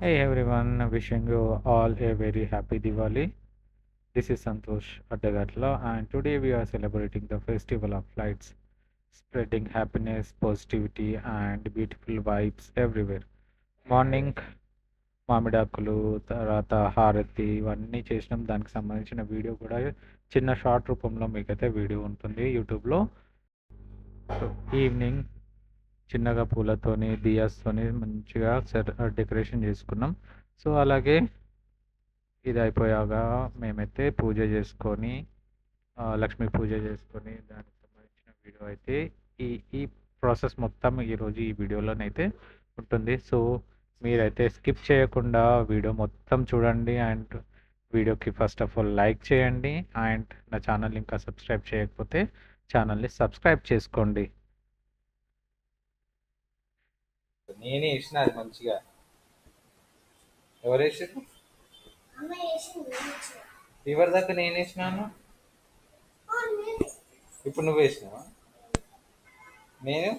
Hey everyone, wishing you all a very happy Diwali. This is Santosh Addagatla, and today we are celebrating the festival of lights, spreading happiness, positivity, and beautiful vibes everywhere. Morning మామిడాకులు తర్వాత హారతి ఇవన్నీ చేసినాం. దానికి సంబంధించిన video కూడా చిన్న short రూపంలో మీకైతే వీడియో ఉంటుంది యూట్యూబ్లో. సో ఈవినింగ్ చిన్నగా పూలతోని దియాస్తోని మంచిగా డెకరేషన్ చేసుకున్నాం. సో అలాగే ఇది అయిపోయాక మేమైతే పూజ చేసుకొని లక్ష్మీ పూజ చేసుకొని దానికి సంబంధించిన వీడియో అయితే ఈ ఈ ప్రాసెస్ మొత్తం ఈరోజు ఈ వీడియోలోనైతే ఉంటుంది. సో మీరైతే స్కిప్ చేయకుండా వీడియో మొత్తం చూడండి అండ్ వీడియోకి ఫస్ట్ ఆఫ్ ఆల్ లైక్ చేయండి అండ్ నా ఛానల్ ఇంకా సబ్స్క్రైబ్ చేయకపోతే ఛానల్ని సబ్స్క్రైబ్ చేసుకోండి. నేనే వేసిన అది మంచిగా. ఎవరు వేసారు? ఎవరి దాకా నేను వేసినాను. ఇప్పుడు నువ్వు వేసినావా? నేను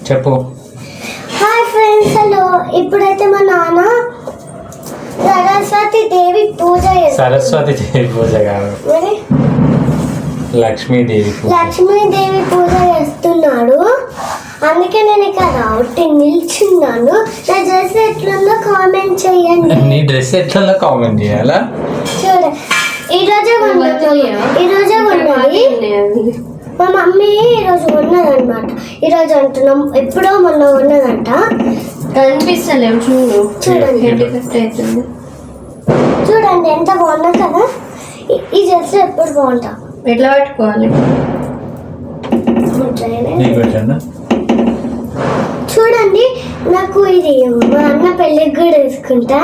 చెప్పు. Hi friends, hello. ఇప్పుడైతే మా నాన్న సరస్వతి దేవి పూజ సరస్వతి దేవి పూజ కాదు, మరి లక్ష్మీదేవి లక్ష్మీదేవి పూజ చేస్తున్నాడు. అందుకే నేను ఇక్కడ అవుట్ నిల్చున్నాను. నా డ్రెస్ ఎట్లుందో కామెంట్ చేయండి. నీ డ్రెస్ ఎట్లా కామెంట్ చేయాలా? చూడ ఈరోజే ఉన్నది మా మమ్మీ ఈరోజు ఉన్నదన్నమాట. ఈరోజు అంటున్నాం, ఎప్పుడో మొన్న ఉన్నదంట. కనిపిస్తలేవు చూడు. చూడండి ఎంత బాగున్నా కదా. ఈ డ్రెస్ ఎప్పుడు బాగుంటా. ఎట్లా పట్టుకోవాలి? చూడండి, నాకు ఇది మా అన్న పెళ్ళికి కూడా వేసుకుంటా.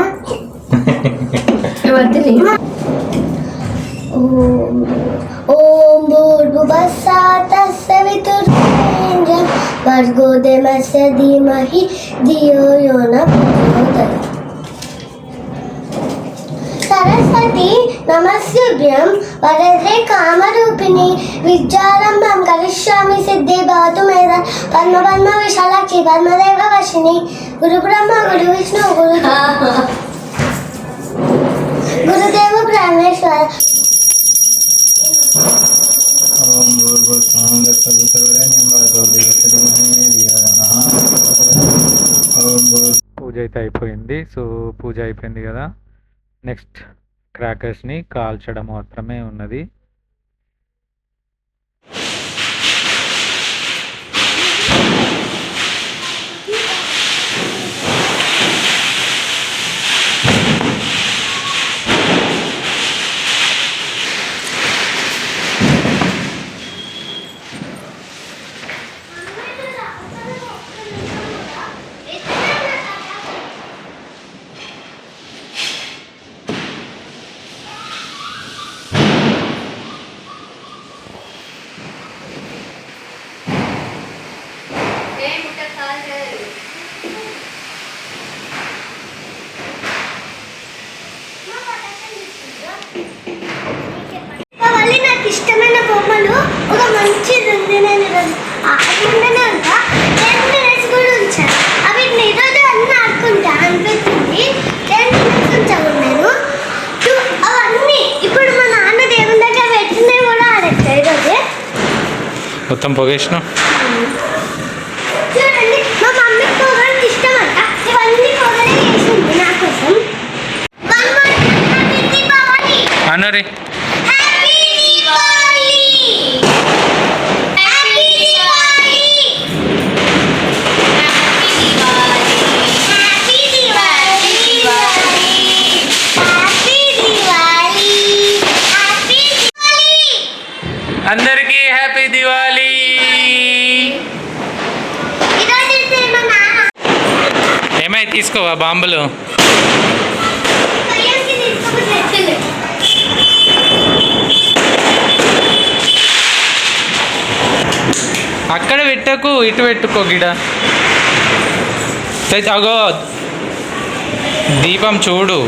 ఓం భూర్భువస్సః తస్య వితుర్వరేణ్యం భర్గో దేవస్య ధీమహి ధియో యో నః ప్రచోదయాత్. సరస్వతి నమస్తుభ్యం వరదే కామరూపిణి విద్యారంభం కరిష్యామి సిద్ధి భవతు మేధ పద్మ విశాలాక్షి పద్మదేవ వశిని గురు బ్రహ్మ గురు విష్ణు గురుదేవ పరమేశ్వర. పూజ అయితే అయిపోయింది. సో పూజ అయిపోయింది కదా, నెక్స్ట్ క్రాకర్స్ని కాల్చడం మాత్రమే ఉన్నది. నాకు ఇష్టమైన బొమ్మలు ఒక మంచిది ఉంది. నేను ఈరోజు ఆడుకుంటూనే ఉంటా. 10 minutes కూడా ఉంచాను. అవి ఈరోజు అన్నీ ఆడుకుంటా అనిపిస్తుంది. 10 minutes ఉంచాను నేను. అవన్నీ ఇప్పుడు మా నాన్న దేవుని దగ్గర పెట్టినవి కూడా ఆడేస్తాయి ఈరోజే. మొత్తం పొగేసిన చూడండి, మా మమ్మీకి పొగలు ఇష్టం అంట. ఇవన్నీ పొగలే చేసింది నా కోసం. అన్నరే అందరికీ హ్యాపీ దివాళీ. ఏమై తీసుకోవా బాంబులు? అక్కడ పెట్టకు, ఇటు పెట్టుకో. గిడ అగో దీపం చూడు,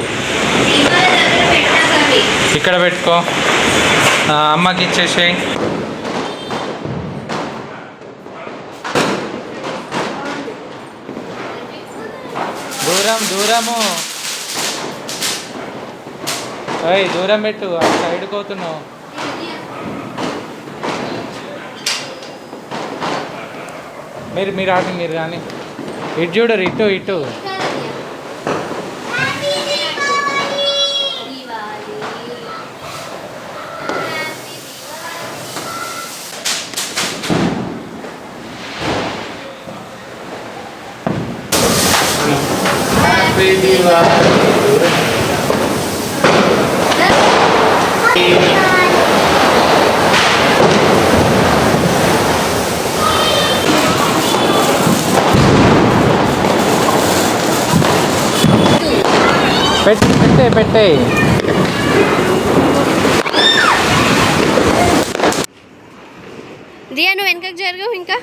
ఇక్కడ పెట్టుకో. అమ్మకి ఇచ్చేసేయి. దూరం దూరము ఓయ్ దూరం పెట్టు అటు సైడ్ పోతున్నావు. మీరు ఆడి మీరు కానీ ఇటు చూడరు ఇటు ఇటు. హ్యాపీ దివాలి. పెట్టే దియా నువ్వు వెనకకు జరుగు ఇంకా.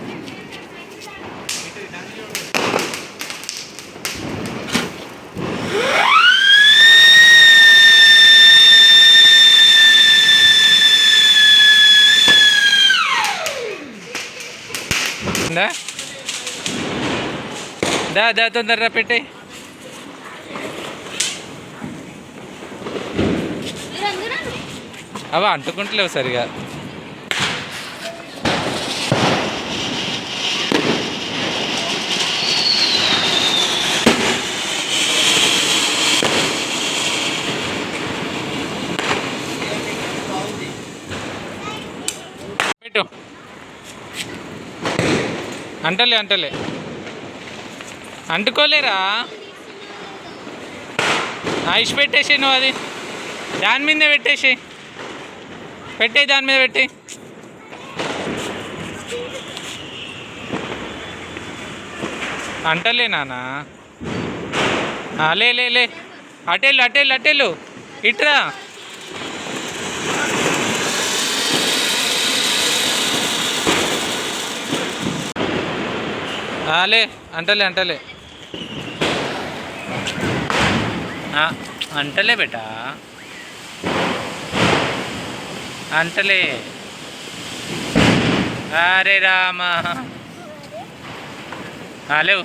దా తొందరగా పెట్టే. అవి అంటుకుంటలేవు సరిగా. పెట్టు. అంటలే అంటుకోలేరా. ఇష్ పెట్టేసి నువ్వు అది దాని మీదే పెట్టేసి దాని మీద పెట్టి. అంటలే నానా. లే అటెళ్ళు ఇట్రా. లే అంటలే అంటలే బేటా అంటలే. అరే రామా లేవు.